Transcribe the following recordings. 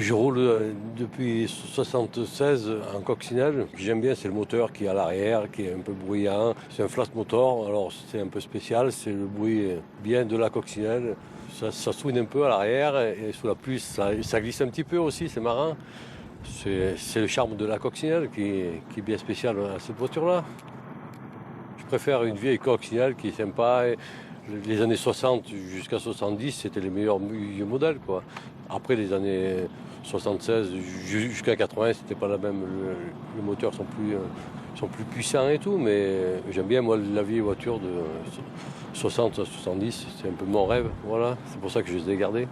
Je roule depuis 1976 en coccinelle. Ce que j'aime bien, c'est le moteur qui est à l'arrière, qui est un peu bruyant. C'est un flat motor, alors c'est un peu spécial, c'est le bruit bien de la coccinelle. Ça swing un peu à l'arrière et sous la pluie, ça glisse un petit peu aussi, c'est marrant. C'est le charme de la coccinelle qui est bien spécial à cette voiture-là. Je préfère une vieille coccinelle qui est sympa. Les années 60 jusqu'à 70, c'était les meilleurs modèles, quoi. Après les années 76 jusqu'à 80, c'était pas la même. Les moteurs sont plus puissants et tout, mais j'aime bien moi la vieille voiture de 60 à 70, c'est un peu mon rêve, voilà. C'est pour ça que je les ai gardés.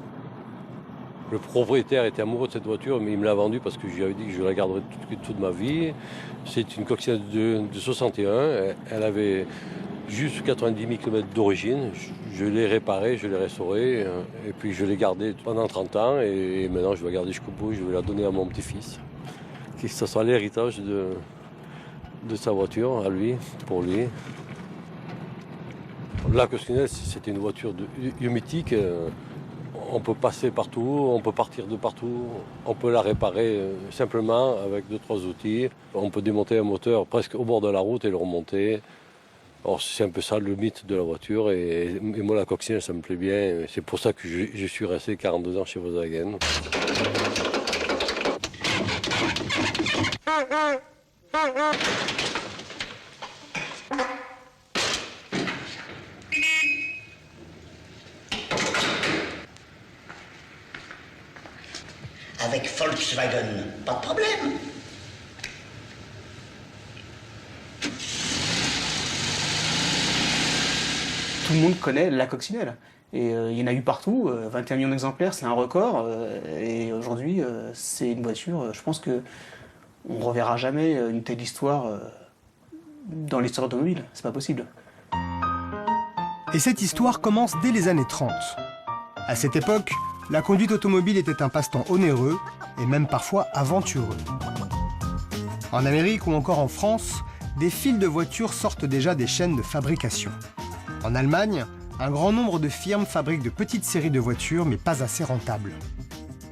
Le propriétaire était amoureux de cette voiture, mais il me l'a vendue parce que je lui avais dit que je la garderais toute ma vie. C'est une coccinelle de 61, elle avait juste 90 000 km d'origine. Je l'ai réparée, je l'ai restaurée, et puis je l'ai gardée pendant 30 ans, et maintenant je vais la garder jusqu'au bout, je vais la donner à mon petit-fils. Que ce sera l'héritage de sa voiture, à lui, pour lui. La coccinelle, c'était une voiture mythique. On peut passer partout, on peut partir de partout, on peut la réparer simplement avec 2-3 outils. On peut démonter un moteur presque au bord de la route et le remonter. Alors c'est un peu ça le mythe de la voiture et moi la coccinelle ça me plaît bien. C'est pour ça que je suis resté 42 ans chez Volkswagen. Avec Volkswagen, pas de problème. Tout le monde connaît la coccinelle. Et il y en a eu partout, 21 millions d'exemplaires, c'est un record. Et aujourd'hui, c'est une voiture, je pense que on ne reverra jamais une telle histoire dans l'histoire automobile. C'est pas possible. Et cette histoire commence dès les années 30. À cette époque, la conduite automobile était un passe-temps onéreux et même parfois aventureux. En Amérique ou encore en France, des files de voitures sortent déjà des chaînes de fabrication. En Allemagne, un grand nombre de firmes fabriquent de petites séries de voitures, mais pas assez rentables.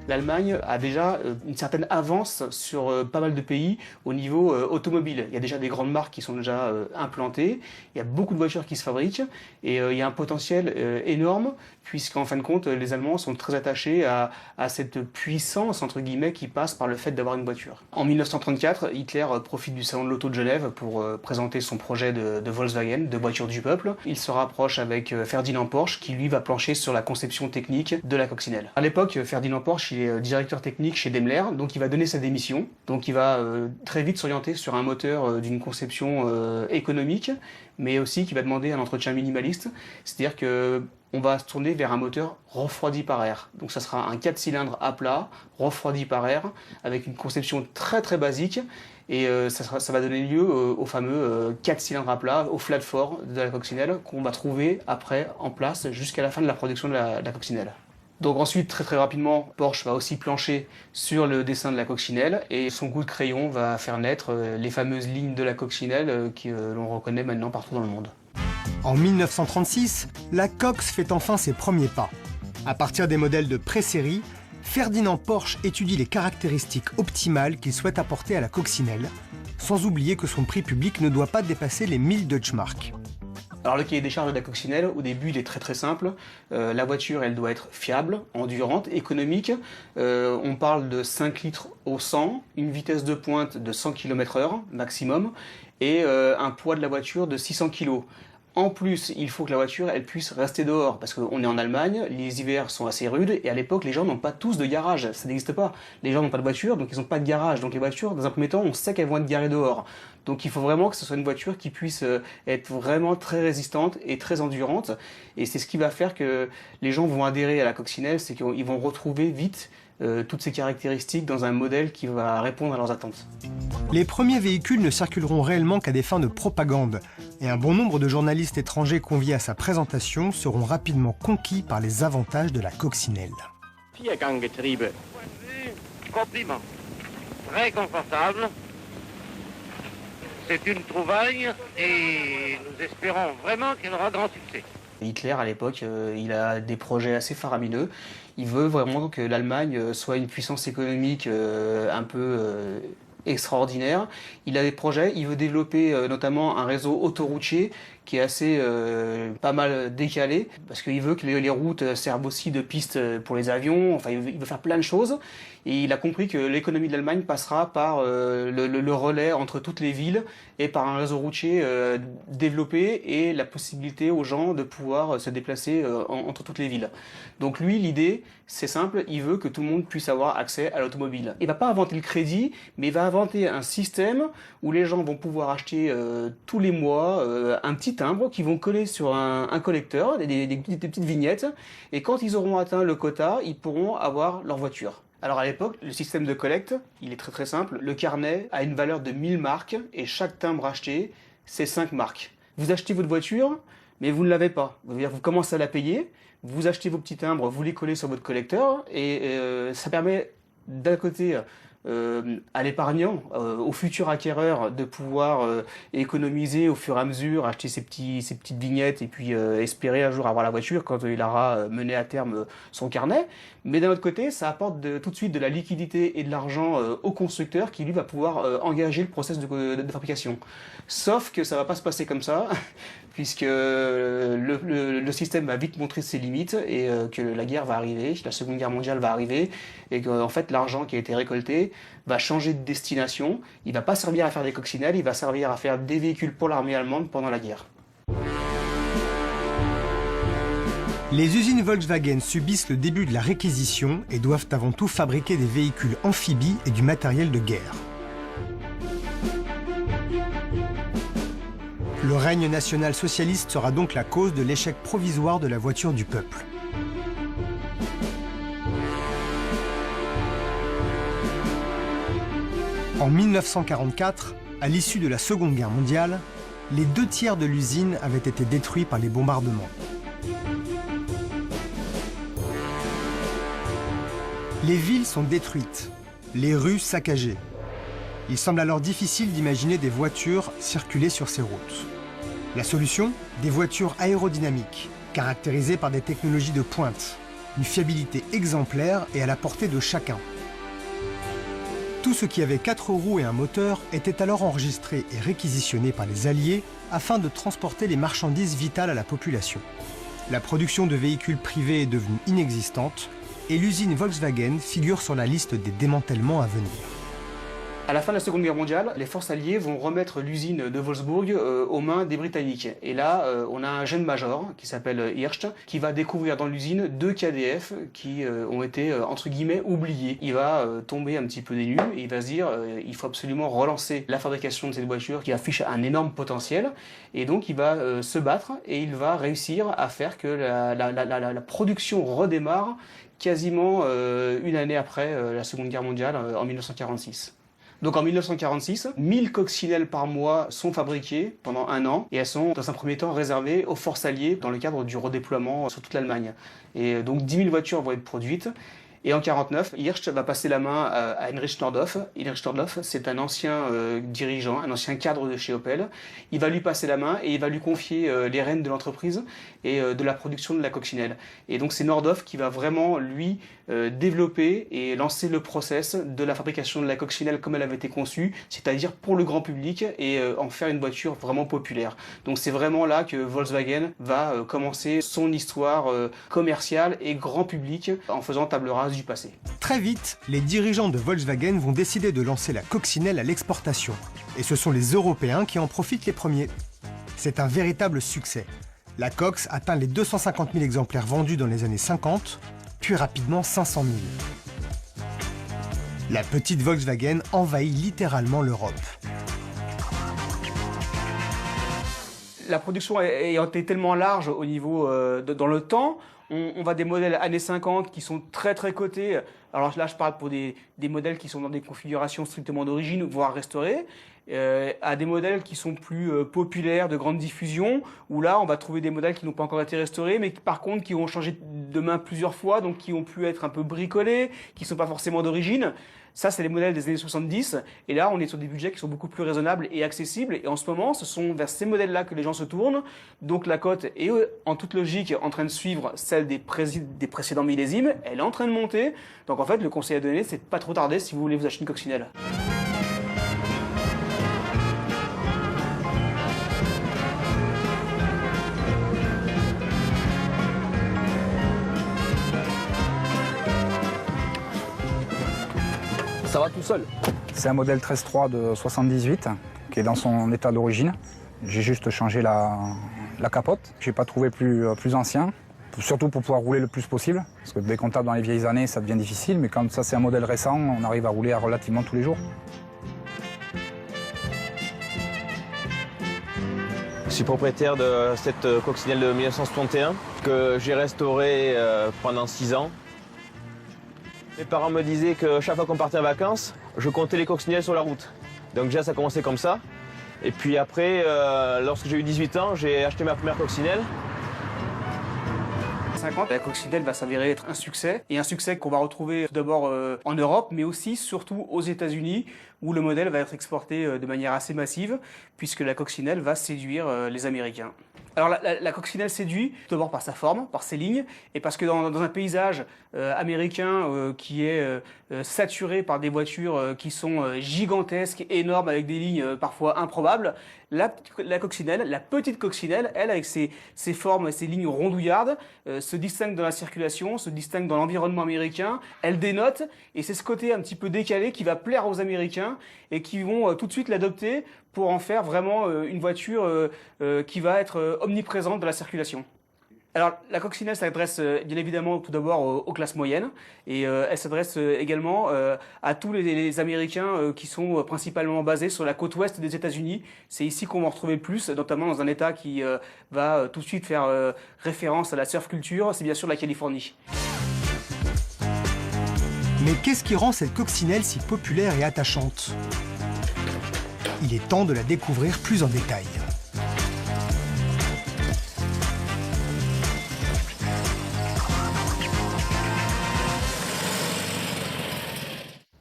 L'Allemagne a déjà une certaine avance sur pas mal de pays au niveau automobile. Il y a déjà des grandes marques qui sont déjà implantées, il y a beaucoup de voitures qui se fabriquent et il y a un potentiel énorme puisqu'en fin de compte les Allemands sont très attachés à cette puissance entre guillemets qui passe par le fait d'avoir une voiture. En 1934, Hitler profite du salon de l'auto de Genève pour présenter son projet de Volkswagen, de voiture du peuple. Il se rapproche avec Ferdinand Porsche qui lui va plancher sur la conception technique de la coccinelle. À l'époque, Ferdinand Porsche il est directeur technique chez Daimler, donc il va donner sa démission. Donc il va très vite s'orienter sur un moteur d'une conception économique, mais aussi qui va demander un entretien minimaliste. C'est-à-dire que on va se tourner vers un moteur refroidi par air. Donc ça sera un 4 cylindres à plat, refroidi par air, avec une conception très très basique. Et ça va donner lieu au fameux 4 cylindres à plat, au flat four de la coccinelle, qu'on va trouver après en place jusqu'à la fin de la production de la coccinelle. Donc ensuite, très très rapidement, Porsche va aussi plancher sur le dessin de la coccinelle et son coup de crayon va faire naître les fameuses lignes de la coccinelle que l'on reconnaît maintenant partout dans le monde. En 1936, la Cox fait enfin ses premiers pas. À partir des modèles de pré-série, Ferdinand Porsche étudie les caractéristiques optimales qu'il souhaite apporter à la coccinelle, sans oublier que son prix public ne doit pas dépasser les 1000 Deutschmark. Alors le cahier des charges de la coccinelle, au début, il est très très simple. La voiture, elle doit être fiable, endurante, économique. On parle de 5 litres au 100, une vitesse de pointe de 100 km/h maximum, et un poids de la voiture de 600 kg. En plus, il faut que la voiture elle puisse rester dehors, parce qu'on est en Allemagne, les hivers sont assez rudes, et à l'époque, les gens n'ont pas tous de garage, ça n'existe pas. Les gens n'ont pas de voiture, donc ils n'ont pas de garage. Donc les voitures, dans un premier temps, on sait qu'elles vont être garées dehors. Donc il faut vraiment que ce soit une voiture qui puisse être vraiment très résistante et très endurante. Et c'est ce qui va faire que les gens vont adhérer à la coccinelle, c'est qu'ils vont retrouver vite toutes ces caractéristiques dans un modèle qui va répondre à leurs attentes. Les premiers véhicules ne circuleront réellement qu'à des fins de propagande, et un bon nombre de journalistes étrangers conviés à sa présentation seront rapidement conquis par les avantages de la coccinelle. Vierganggetriebe. Compliment. Très confortable. C'est une trouvaille et nous espérons vraiment qu'elle aura grand succès. Hitler, à l'époque, il a des projets assez faramineux. Il veut vraiment que l'Allemagne soit une puissance économique un peu extraordinaire. Il a des projets, il veut développer notamment un réseau autoroutier qui est assez pas mal décalé, parce qu'il veut que les routes servent aussi de pistes pour les avions, enfin il veut faire plein de choses, et il a compris que l'économie de l'Allemagne passera par le relais entre toutes les villes, et par un réseau routier développé, et la possibilité aux gens de pouvoir se déplacer entre toutes les villes. Donc lui, l'idée, c'est simple, il veut que tout le monde puisse avoir accès à l'automobile. Il va pas inventer le crédit, mais il va inventer un système où les gens vont pouvoir acheter tous les mois un petit timbre qu'ils vont coller sur un collecteur, des petites vignettes, et quand ils auront atteint le quota, ils pourront avoir leur voiture. Alors à l'époque, le système de collecte, il est très très simple. Le carnet a une valeur de 1000 marks et chaque timbre acheté, c'est 5 marks. Vous achetez votre voiture, mais vous ne l'avez pas. Vous commencez à la payer, vous achetez vos petits timbres, vous les collez sur votre collecteur, et ça permet d'un côté à l'épargnant, au futur acquéreur, de pouvoir économiser au fur et à mesure, acheter ces petites vignettes et puis espérer un jour avoir la voiture quand il aura mené à terme son carnet. Mais d'un autre côté, ça apporte tout de suite de la liquidité et de l'argent au constructeur qui lui va pouvoir engager le process de fabrication. Sauf que ça va pas se passer comme ça, puisque le système va vite montrer ses limites et que la guerre va arriver, la Seconde Guerre mondiale va arriver, et qu'en fait l'argent qui a été récolté va changer de destination. Il va pas servir à faire des coccinelles, il va servir à faire des véhicules pour l'armée allemande pendant la guerre. Les usines Volkswagen subissent le début de la réquisition et doivent avant tout fabriquer des véhicules amphibies et du matériel de guerre. Le règne national-socialiste sera donc la cause de l'échec provisoire de la voiture du peuple. En 1944, à l'issue de la Seconde Guerre mondiale, les 2/3 de l'usine avaient été détruits par les bombardements. Les villes sont détruites, les rues saccagées. Il semble alors difficile d'imaginer des voitures circuler sur ces routes. La solution ? Des voitures aérodynamiques, caractérisées par des technologies de pointe, une fiabilité exemplaire et à la portée de chacun. Tout ce qui avait 4 roues et un moteur était alors enregistré et réquisitionné par les Alliés afin de transporter les marchandises vitales à la population. La production de véhicules privés est devenue inexistante et l'usine Volkswagen figure sur la liste des démantèlements à venir. À la fin de la Seconde Guerre mondiale, les forces alliées vont remettre l'usine de Wolfsburg aux mains des Britanniques. Et là, on a un jeune major qui s'appelle Hirsch, qui va découvrir dans l'usine 2 KDF qui ont été, entre guillemets, oubliés. Il va tomber un petit peu des nues et il va se dire il faut absolument relancer la fabrication de cette voiture qui affiche un énorme potentiel. Et donc il va se battre et il va réussir à faire que la production redémarre quasiment une année après la Seconde Guerre mondiale, en 1946. Donc en 1946, 1000 coccinelles par mois sont fabriquées pendant un an et elles sont dans un premier temps réservées aux forces alliées dans le cadre du redéploiement sur toute l'Allemagne. Et donc 10 000 voitures vont être produites. Et en 1949, Hirsch va passer la main à Heinrich Nordhoff. Heinrich Nordhoff, c'est un ancien dirigeant, un ancien cadre de chez Opel. Il va lui passer la main et il va lui confier les rênes de l'entreprise et de la production de la coccinelle. Et donc c'est Nordhoff qui va vraiment, lui, développer et lancer le process de la fabrication de la coccinelle comme elle avait été conçue, c'est-à-dire pour le grand public et en faire une voiture vraiment populaire. Donc c'est vraiment là que Volkswagen va commencer son histoire commerciale et grand public en faisant table rase du passé. Très vite, les dirigeants de Volkswagen vont décider de lancer la coccinelle à l'exportation. Et ce sont les Européens qui en profitent les premiers. C'est un véritable succès. La Cox atteint les 250 000 exemplaires vendus dans les années 50, puis rapidement 500 000. La petite Volkswagen envahit littéralement l'Europe. La production ayant été tellement large au niveau dans le temps, on va des modèles années 50 qui sont très très cotés. Alors là, je parle pour des modèles qui sont dans des configurations strictement d'origine, voire restaurées, à des modèles qui sont plus populaires, de grande diffusion, où là, on va trouver des modèles qui n'ont pas encore été restaurés, mais par contre qui ont changé de main plusieurs fois, donc qui ont pu être un peu bricolés, qui ne sont pas forcément d'origine. Ça, c'est les modèles des années 70. Et là, on est sur des budgets qui sont beaucoup plus raisonnables et accessibles. Et en ce moment, ce sont vers ces modèles-là que les gens se tournent. Donc la cote est, en toute logique, en train de suivre celle des précédents millésimes. Elle est en train de monter. Donc en fait, le conseil à donner, c'est de pas trop tarder si vous voulez vous acheter une coccinelle. Ça va tout seul. C'est un modèle 13.3 de 78 qui est dans son état d'origine. J'ai juste changé la capote. J'ai pas trouvé plus ancien, surtout pour pouvoir rouler le plus possible. Parce que dès qu'on tape dans les vieilles années, ça devient difficile. Mais quand ça c'est un modèle récent, on arrive à rouler relativement tous les jours. Je suis propriétaire de cette coccinelle de 1961 que j'ai restaurée pendant 6 ans. Mes parents me disaient que chaque fois qu'on partait en vacances, je comptais les coccinelles sur la route. Donc déjà, ça a commencé comme ça. Et puis après, lorsque j'ai eu 18 ans, j'ai acheté ma première coccinelle. 50, la coccinelle va s'avérer être un succès. Et un succès qu'on va retrouver tout d'abord en Europe, mais aussi surtout aux États-Unis, où le modèle va être exporté de manière assez massive, puisque la coccinelle va séduire les Américains. Alors la coccinelle séduit tout d'abord par sa forme, par ses lignes, et parce que dans un paysage américain qui est saturé par des voitures qui sont gigantesques, énormes, avec des lignes parfois improbables, la coccinelle, la petite coccinelle, elle, avec ses formes et ses lignes rondouillardes, se distingue dans la circulation, se distingue dans l'environnement américain, elle dénote, et c'est ce côté un petit peu décalé qui va plaire aux Américains et qui vont tout de suite l'adopter pour en faire vraiment une voiture qui va être omniprésente dans la circulation. Alors la coccinelle s'adresse bien évidemment tout d'abord aux classes moyennes et elle s'adresse également à tous les Américains qui sont principalement basés sur la côte ouest des États-Unis. C'est ici qu'on va en retrouver plus, notamment dans un État qui va tout de suite faire référence à la surf culture, c'est bien sûr la Californie. Mais qu'est-ce qui rend cette coccinelle si populaire et attachante? Il est temps de la découvrir plus en détail.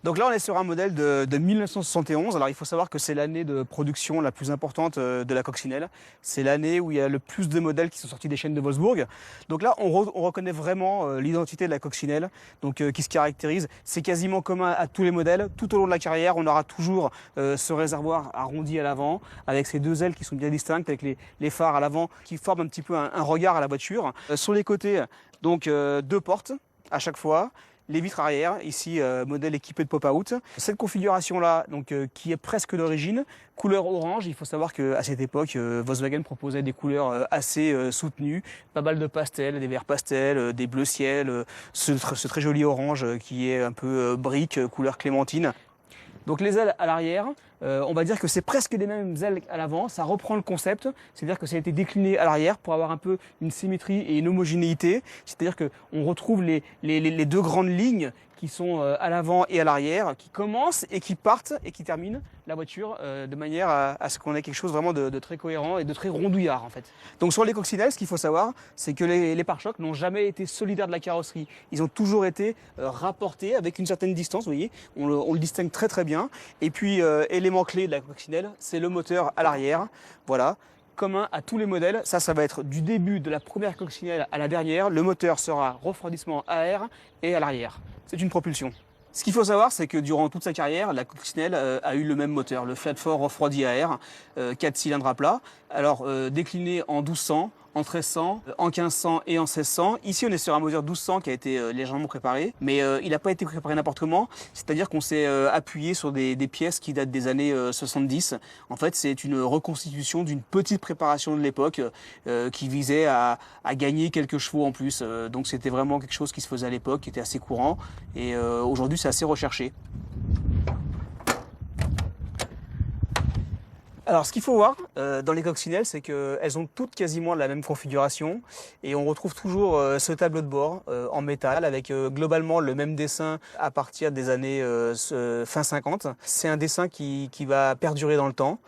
Donc là, on est sur un modèle de 1971. Alors, il faut savoir que c'est l'année de production la plus importante de la coccinelle. C'est l'année où il y a le plus de modèles qui sont sortis des chaînes de Wolfsburg. Donc là, on reconnaît vraiment l'identité de la coccinelle, donc qui se caractérise. C'est quasiment commun à tous les modèles. Tout au long de la carrière, on aura toujours ce réservoir arrondi à l'avant, avec ces deux ailes qui sont bien distinctes, avec les phares à l'avant qui forment un petit peu un regard à la voiture. Sur les côtés, donc deux portes à chaque fois. Les vitres arrière, ici modèle équipé de pop-out. Cette configuration-là, donc qui est presque d'origine, couleur orange. Il faut savoir qu'à cette époque, Volkswagen proposait des couleurs assez soutenues, pas mal de pastels, des verts pastels, des bleus ciel, ce très joli orange qui est un peu brique, couleur clémentine. Donc les ailes à l'arrière, on va dire que c'est presque les mêmes ailes à l'avant, ça reprend le concept, c'est-à-dire que ça a été décliné à l'arrière pour avoir un peu une symétrie et une homogénéité, c'est-à-dire qu'on retrouve les deux grandes lignes qui sont à l'avant et à l'arrière, qui commencent et qui partent et qui terminent la voiture de manière à ce qu'on ait quelque chose vraiment de très cohérent et de très rondouillard en fait. Donc sur les coccinelles, ce qu'il faut savoir, c'est que les pare-chocs n'ont jamais été solidaires de la carrosserie. Ils ont toujours été rapportés avec une certaine distance, vous voyez, on le distingue très très bien. Et puis élément clé de la coccinelle, c'est le moteur à l'arrière, voilà. Commun à tous les modèles, ça va être du début de la première coccinelle à la dernière, le moteur sera refroidissement à air et à l'arrière. C'est une propulsion. Ce qu'il faut savoir, c'est que durant toute sa carrière, la coccinelle a eu le même moteur, le Fiat 4 refroidi à air, 4 cylindres à plat, alors décliné en 1200, en 1300, en 1500 et en 1600. Ici, on est sur un moteur 1200 qui a été légèrement préparé, mais il n'a pas été préparé n'importe comment. C'est-à-dire qu'on s'est appuyé sur des pièces qui datent des années 70. En fait, c'est une reconstitution d'une petite préparation de l'époque qui visait à gagner quelques chevaux en plus. Donc, c'était vraiment quelque chose qui se faisait à l'époque, qui était assez courant. Et aujourd'hui, c'est assez recherché. Alors ce qu'il faut voir dans les coccinelles, c'est qu'elles ont toutes quasiment la même configuration et on retrouve toujours ce tableau de bord en métal avec globalement le même dessin à partir des années fin 50. C'est un dessin qui va perdurer dans le temps.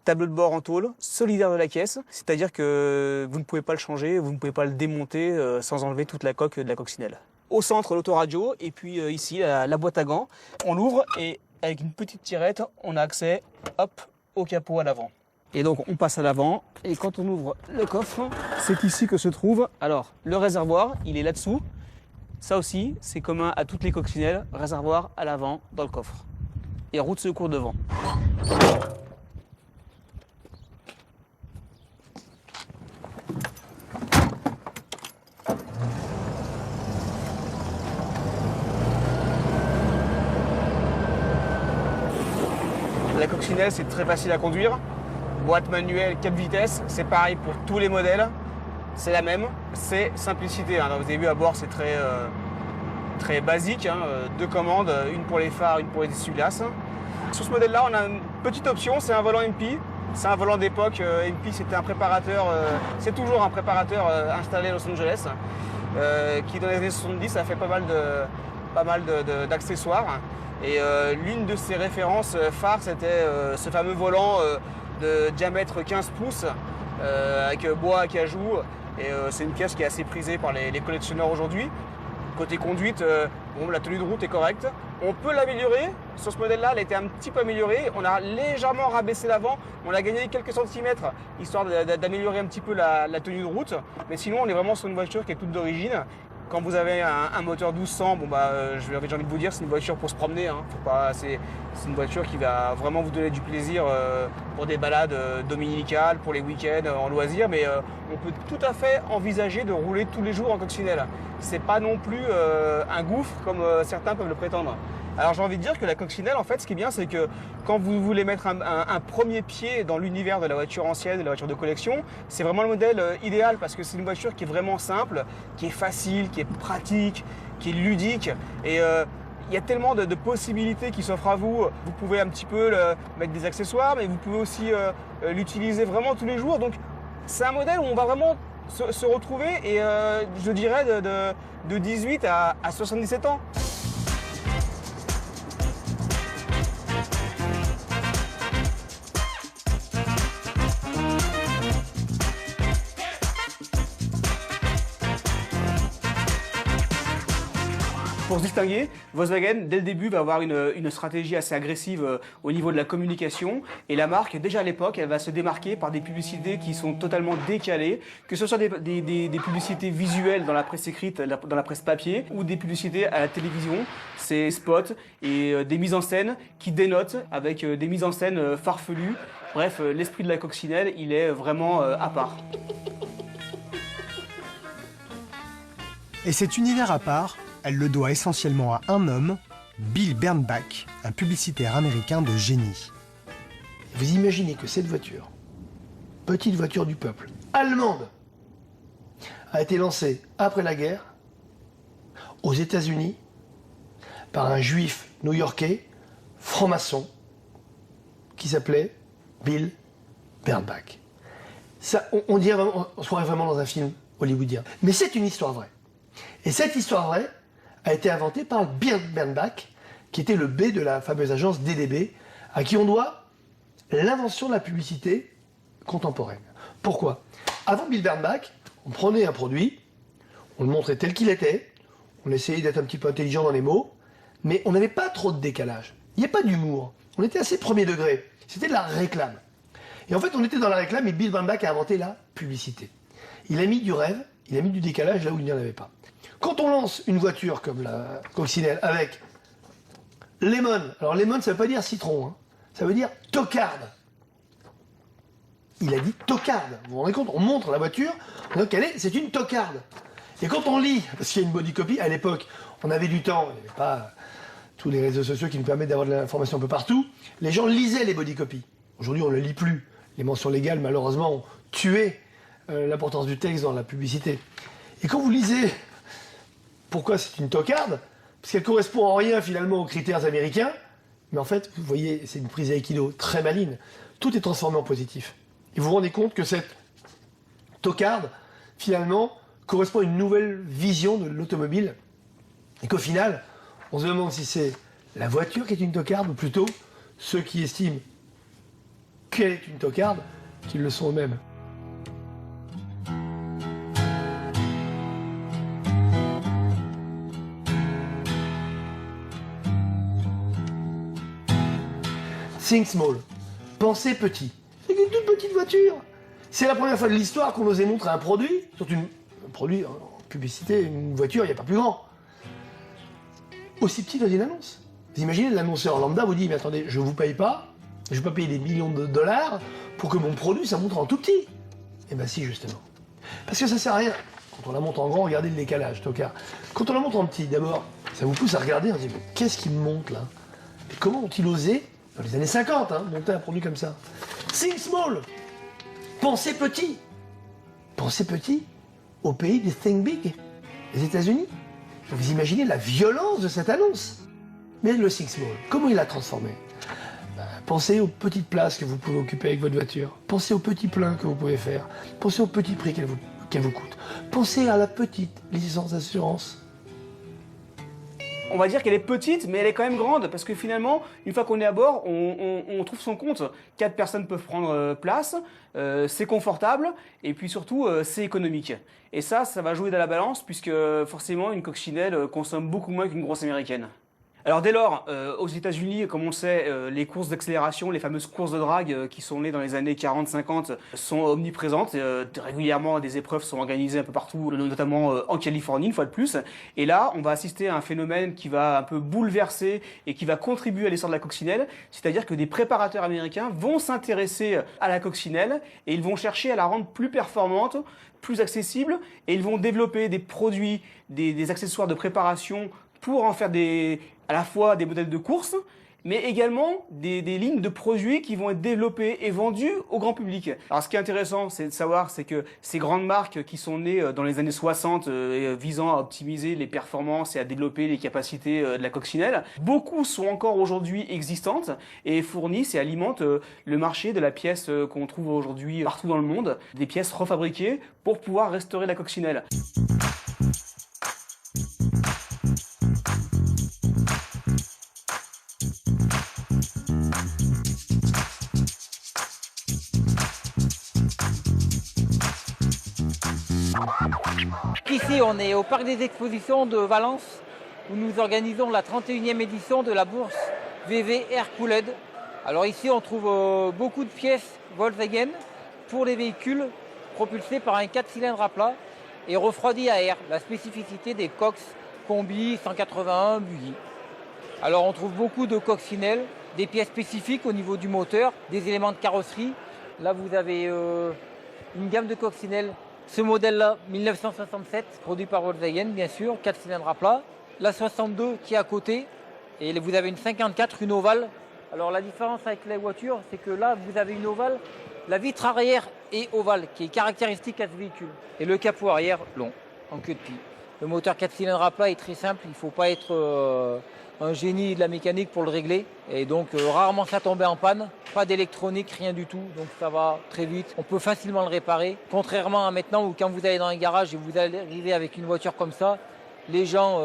Tableau de bord en tôle, solidaire de la caisse, c'est-à-dire que vous ne pouvez pas le changer, vous ne pouvez pas le démonter sans enlever toute la coque de la coccinelle. Au centre, l'autoradio et puis ici la boîte à gants. On l'ouvre et avec une petite tirette, on a accès, hop, au capot à l'avant. Et donc on passe à l'avant et quand on ouvre le coffre, c'est ici que se trouve alors le réservoir, il est là-dessous. Ça aussi, c'est commun à toutes les coccinelles, réservoir à l'avant dans le coffre. Et roue de secours devant. La coccinelle, c'est très facile à conduire. Boîte manuelle, 4 vitesses, c'est pareil pour tous les modèles. C'est la même, c'est simplicité. Vous avez vu à bord, c'est très basique. 2 commandes, une pour les phares, une pour les essuie-glaces. Sur ce modèle-là, on a une petite option, c'est un volant MP. C'est un volant d'époque. MP, c'était un préparateur, c'est toujours un préparateur installé à Los Angeles, qui dans les années 70 a fait pas mal d'accessoires. Et l'une de ses références phares, c'était ce fameux volant de diamètre 15 pouces avec bois, acajou. Et c'est une pièce qui est assez prisée par les collectionneurs aujourd'hui. Côté conduite, la tenue de route est correcte. On peut l'améliorer. Sur ce modèle-là, elle a été un petit peu améliorée. On a légèrement rabaissé l'avant. On a gagné quelques centimètres, histoire d'améliorer un petit peu la tenue de route. Mais sinon, on est vraiment sur une voiture qui est toute d'origine. Quand vous avez un moteur 1200, j'ai envie de vous dire, c'est une voiture pour se promener. C'est une voiture qui va vraiment vous donner du plaisir pour des balades dominicales, pour les week-ends, en loisir. Mais on peut tout à fait envisager de rouler tous les jours en coccinelle. C'est pas non plus un gouffre comme certains peuvent le prétendre. Alors j'ai envie de dire que la coccinelle, en fait, ce qui est bien, c'est que quand vous voulez mettre un premier pied dans l'univers de la voiture ancienne, de la voiture de collection, c'est vraiment le modèle idéal parce que c'est une voiture qui est vraiment simple, qui est facile, qui est pratique, qui est ludique. Et il y a tellement de possibilités qui s'offrent à vous. Vous pouvez un petit peu mettre des accessoires, mais vous pouvez aussi l'utiliser vraiment tous les jours. Donc c'est un modèle où on va vraiment se retrouver et je dirais de 18 à 77 ans. Pour se distinguer, Volkswagen, dès le début, va avoir une stratégie assez agressive au niveau de la communication. Et la marque, déjà à l'époque, elle va se démarquer par des publicités qui sont totalement décalées, que ce soit des publicités visuelles dans la presse écrite, dans la presse papier, ou des publicités à la télévision, ces spots, et des mises en scène qui dénotent avec des mises en scène farfelues. Bref, l'esprit de la coccinelle, il est vraiment à part. Et cet univers à part, elle le doit essentiellement à un homme, Bill Bernbach, un publicitaire américain de génie. Vous imaginez que cette voiture, petite voiture du peuple, allemande, a été lancée après la guerre, aux États-Unis, par un juif new-yorkais, franc-maçon, qui s'appelait Bill Bernbach. Ça, on se croirait vraiment dans un film hollywoodien. Mais c'est une histoire vraie. Et cette histoire vraie a été inventée par Bill Bernbach, qui était le B de la fameuse agence DDB, à qui on doit l'invention de la publicité contemporaine. Pourquoi? Avant Bill Bernbach, on prenait un produit, on le montrait tel qu'il était, on essayait d'être un petit peu intelligent dans les mots, mais on n'avait pas trop de décalage. Il n'y a pas d'humour. On était assez premier degré. C'était de la réclame. Et en fait, on était dans la réclame et Bill Bernbach a inventé la publicité. Il a mis du rêve, il a mis du décalage là où il n'y en avait pas. Quand on lance une voiture comme la coccinelle avec lemon, alors lemon ça veut pas dire citron, ça veut dire tocarde. Il a dit tocarde. Vous vous rendez compte, on montre la voiture, on voit qu'elle est, c'est une tocarde. Et quand on lit, parce qu'il y a une body copy, à l'époque, on avait du temps, il n'y avait pas tous les réseaux sociaux qui nous permettent d'avoir de l'information un peu partout, les gens lisaient les body copies. Aujourd'hui, on ne le lit plus. Les mentions légales, malheureusement, ont tué l'importance du texte dans la publicité. Et quand vous lisez pourquoi c'est une tocarde, parce qu'elle correspond en rien finalement aux critères américains, mais en fait, vous voyez, c'est une prise à équilo très maligne. tout est transformé en positif. Et vous vous rendez compte que cette tocarde, finalement, correspond à une nouvelle vision de l'automobile. Et qu'au final, on se demande si c'est la voiture qui est une tocarde ou plutôt ceux qui estiment qu'elle est une tocarde, qu'ils le sont eux-mêmes. Think small. Pensez petit. C'est une toute petite voiture. C'est la première fois de l'histoire qu'on osait montrer un produit, surtout un produit en publicité, une voiture, il n'y a pas plus grand. Aussi petit dans une annonce. Vous imaginez, l'annonceur lambda vous dit, mais attendez, je ne vous paye pas, je ne vais pas payer des millions de dollars pour que mon produit, ça montre en tout petit. Eh bien si, justement. Parce que ça ne sert à rien. Quand on la montre en grand, regardez le décalage, tocard. Quand on la montre en petit, d'abord, ça vous pousse à regarder, on se dit, mais qu'est-ce qui me monte là? Et comment ont-ils osé, dans les années 50, monter un produit comme ça? Think small. Pensez petit. Pensez petit au pays des Think Big, les États-Unis. Vous imaginez la violence de cette annonce. Mais le Think Small, comment il l'a transformé? Pensez aux petites places que vous pouvez occuper avec votre voiture. Pensez aux petits pleins que vous pouvez faire. Pensez au petit prix qu'elle vous coûte. Pensez à la petite licence d'assurance. On va dire qu'elle est petite, mais elle est quand même grande, parce que finalement, une fois qu'on est à bord, on trouve son compte. 4 personnes peuvent prendre place, c'est confortable, et puis surtout, c'est économique. Et ça va jouer dans la balance, puisque forcément, une coccinelle consomme beaucoup moins qu'une grosse américaine. Alors dès lors, aux États-Unis, comme on le sait, les courses d'accélération, les fameuses courses de drague qui sont nées dans les années 40-50 sont omniprésentes. Régulièrement, des épreuves sont organisées un peu partout, notamment en Californie, une fois de plus. Et là, on va assister à un phénomène qui va un peu bouleverser et qui va contribuer à l'essor de la coccinelle. C'est-à-dire que des préparateurs américains vont s'intéresser à la coccinelle et ils vont chercher à la rendre plus performante, plus accessible, et ils vont développer des produits, des accessoires de préparation pour en faire à la fois des modèles de course, mais également des lignes de produits qui vont être développés et vendus au grand public. Alors ce qui est intéressant, c'est de savoir, c'est que ces grandes marques qui sont nées dans les années 60, visant à optimiser les performances et à développer les capacités de la coccinelle, beaucoup sont encore aujourd'hui existantes et fournissent et alimentent le marché de la pièce qu'on trouve aujourd'hui partout dans le monde, des pièces refabriquées pour pouvoir restaurer la coccinelle. Ici, on est au parc des expositions de Valence, où nous organisons la 31e édition de la bourse VV Air-Cooled. Alors ici, on trouve beaucoup de pièces Volkswagen pour les véhicules propulsés par un 4 cylindres à plat et refroidis à air, la spécificité des Cox Combi 181 Buggy. Alors on trouve beaucoup de coccinelles, des pièces spécifiques au niveau du moteur, des éléments de carrosserie. Là, vous avez une gamme de coccinelles. Ce modèle-là, 1967, produit par Volkswagen, bien sûr, 4 cylindres à plat. La 62 qui est à côté, et vous avez une 54, une ovale. Alors la différence avec les voitures, c'est que là, vous avez une ovale, la vitre arrière est ovale, qui est caractéristique à ce véhicule. Et le capot arrière, long, en queue de pie. Le moteur 4 cylindres à plat est très simple, il ne faut pas être un génie de la mécanique pour le régler. Et donc rarement ça tombe en panne, pas d'électronique, rien du tout, donc ça va très vite. On peut facilement le réparer. Contrairement à maintenant où quand vous allez dans un garage et vous allez arriver avec une voiture comme ça, les gens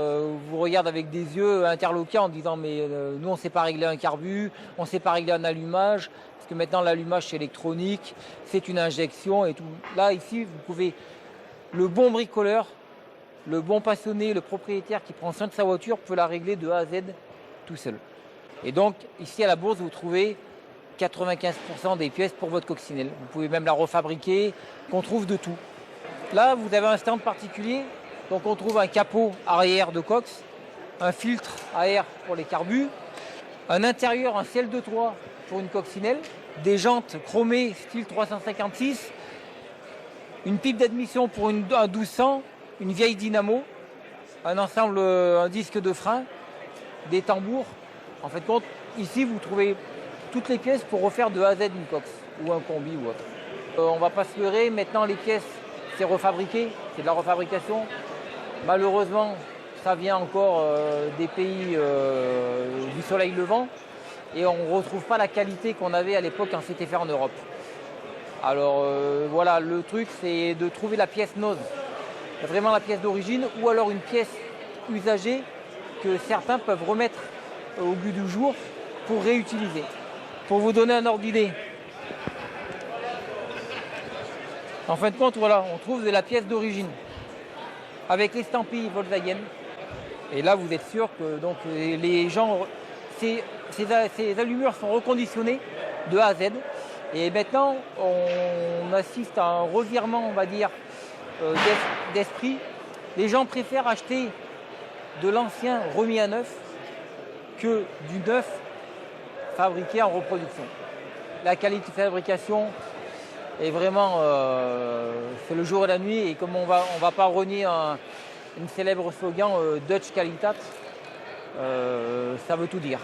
vous regardent avec des yeux interloqués en disant mais nous on ne sait pas régler un carbu, on ne sait pas régler un allumage, parce que maintenant l'allumage c'est électronique, c'est une injection et tout. Là ici vous pouvez, le bon bricoleur, le bon passionné, le propriétaire qui prend soin de sa voiture peut la régler de A à Z tout seul. Et donc ici à la bourse vous trouvez 95% des pièces pour votre coccinelle. Vous pouvez même la refabriquer, qu'on trouve de tout. Là vous avez un stand particulier, donc on trouve un capot arrière de Cox, un filtre à air pour les carbus, un intérieur, un ciel de toit pour une coccinelle, des jantes chromées style 356, une pipe d'admission pour un 1200, une vieille dynamo, un ensemble, un disque de frein, des tambours. En fait, compte, ici, vous trouvez toutes les pièces pour refaire de A à Z une Cox ou un combi ou autre. On ne va pas se leurrer, maintenant les pièces, c'est refabriqué, c'est de la refabrication. Malheureusement, ça vient encore des pays du soleil levant. et on ne retrouve pas la qualité qu'on avait à l'époque quand c'était fait en Europe. Alors voilà, le truc c'est de trouver la pièce nose, vraiment la pièce d'origine, ou alors une pièce usagée que certains peuvent remettre au goût du jour pour réutiliser. Pour vous donner un ordre d'idée, en fin de compte, voilà, on trouve de la pièce d'origine avec l'estampille Volkswagen. Et là, vous êtes sûr que donc, les gens, ces allumeurs sont reconditionnés de A à Z. Et maintenant, on assiste à un revirement, on va dire, d'esprit. Les gens préfèrent acheter de l'ancien remis à neuf que du neuf fabriqué en reproduction. La qualité de fabrication est vraiment, c'est le jour et la nuit. Et comme on va pas renier une célèbre slogan Dutch Qualitat, ça veut tout dire.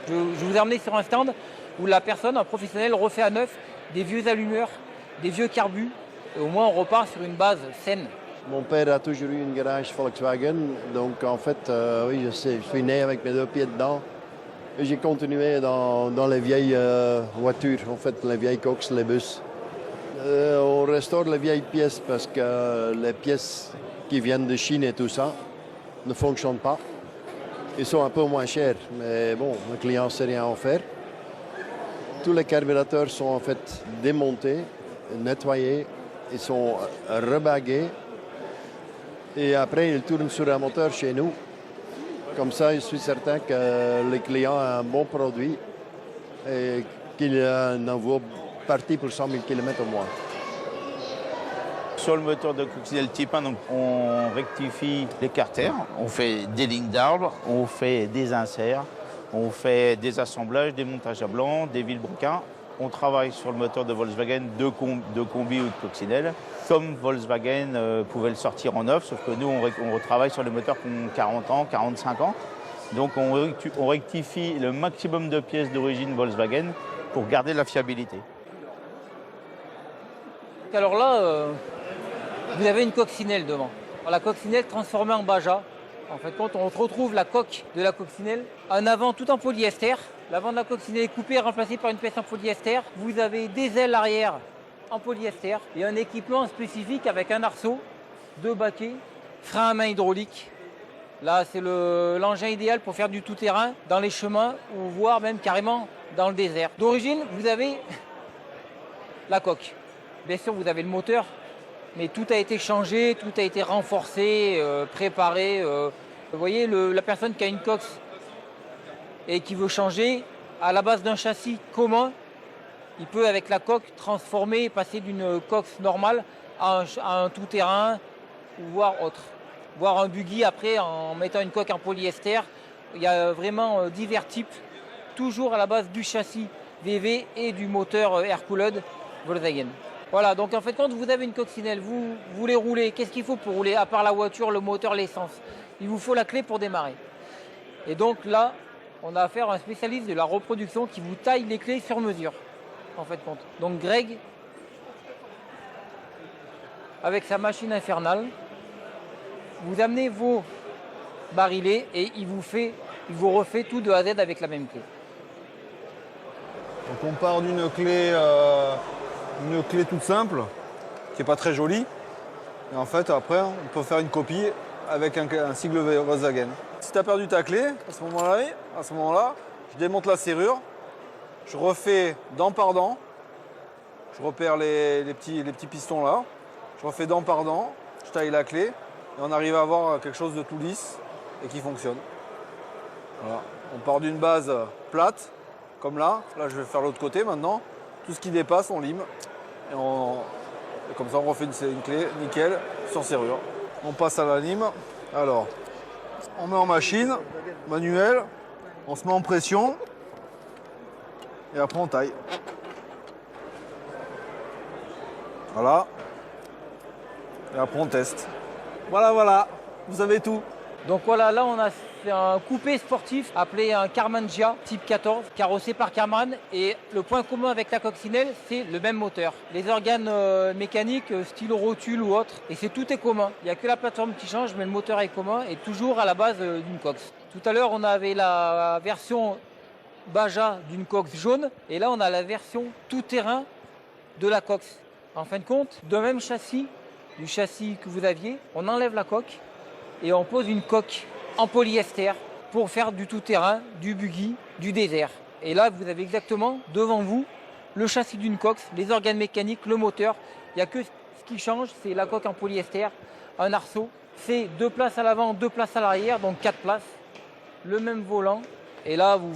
Je vous ai emmené sur un stand où la personne, un professionnel, refait à neuf des vieux allumeurs, des vieux carbus. Et au moins, on repart sur une base saine. Mon père a toujours eu une garage Volkswagen, donc en fait, oui, je sais, je suis né avec mes 2 pieds dedans. Et j'ai continué dans les vieilles voitures, en fait, les vieilles coques, les bus. On restaure les vieilles pièces parce que les pièces qui viennent de Chine et tout ça ne fonctionnent pas. Ils sont un peu moins chers, mais bon, le client ne sait rien en faire. Tous les carburateurs sont en fait démontés, nettoyés, ils sont rebagués. Et après, ils tournent sur un moteur chez nous. Comme ça, je suis certain que le client a un bon produit et qu'il en vaut parti pour 100 000 km au moins. Sur le moteur de coccinelle type 1, donc, on rectifie les carters, on fait des lignes d'arbre, on fait des inserts, on fait des assemblages, des montages à blanc, des vilebrequins. On travaille sur le moteur de Volkswagen de combi ou de coccinelle, comme Volkswagen pouvait le sortir en neuf, sauf que nous, on retravaille sur les moteurs qui ont 40 ans, 45 ans. Donc on rectifie le maximum de pièces d'origine Volkswagen pour garder la fiabilité. Alors là, vous avez une coccinelle devant. Alors, la coccinelle transformée en Baja. En fait, quand on retrouve la coque de la coccinelle, un avant tout en polyester. L'avant de la coccinelle est coupé et remplacé par une pièce en polyester. Vous avez des ailes arrière en polyester et un équipement spécifique avec un arceau, 2 baquets, frein à main hydraulique. Là, c'est l'engin idéal pour faire du tout-terrain dans les chemins ou voire même carrément dans le désert. D'origine, vous avez la coque. Bien sûr, vous avez le moteur, mais tout a été changé, tout a été renforcé, préparé. Vous voyez, la personne qui a une coque et qui veut changer, à la base d'un châssis commun, il peut, avec la coque, transformer et passer d'une coque normale à un tout-terrain ou voire autre. Voire un buggy après en mettant une coque en polyester. Il y a vraiment divers types, toujours à la base du châssis VV et du moteur air-cooled Volkswagen. Voilà, donc en fait, quand vous avez une coccinelle, vous voulez rouler, qu'est-ce qu'il faut pour rouler, à part la voiture, le moteur, l'essence? Il vous faut la clé pour démarrer. Et donc là, on a affaire à un spécialiste de la reproduction qui vous taille les clés sur mesure, en fait compte. Donc Greg, avec sa machine infernale, vous amenez vos barilets et il vous refait tout de A à Z avec la même clé. Donc on part d'une clé toute simple, qui n'est pas très jolie. Et en fait, après, on peut faire une copie avec un sigle Volkswagen. Si tu as perdu ta clé, à ce moment-là, je démonte la serrure, je refais dent par dent, je repère les petits pistons là, je refais dent par dent, je taille la clé, et on arrive à avoir quelque chose de tout lisse et qui fonctionne. Voilà. On part d'une base plate, comme là. Là, je vais faire l'autre côté maintenant. Tout ce qui dépasse, on lime. Et comme ça, on refait une clé nickel sur serrure. On passe à la lime. Alors, on met en machine, manuel. On se met en pression. Et après, on taille. Voilà. Et après, on teste. Voilà, vous avez tout. Donc voilà, là on a fait un coupé sportif appelé un Karmann Ghia type 14, carrossé par Karmann. Et le point commun avec la coccinelle, c'est le même moteur. Les organes mécaniques, style rotule ou autre, et tout est commun. Il n'y a que la plateforme qui change, mais le moteur est commun et toujours à la base d'une coque. Tout à l'heure, on avait la version Baja d'une coque jaune. Et là, on a la version tout-terrain de la Cox. En fin de compte, de même châssis, du châssis que vous aviez, on enlève la coque et on pose une coque en polyester pour faire du tout-terrain, du buggy, du désert. Et là, vous avez exactement devant vous le châssis d'une Cox, les organes mécaniques, le moteur. Il n'y a que ce qui change, c'est la coque en polyester, un arceau. C'est 2 places à l'avant, 2 places à l'arrière, donc 4 places. Le même volant. Et là, vous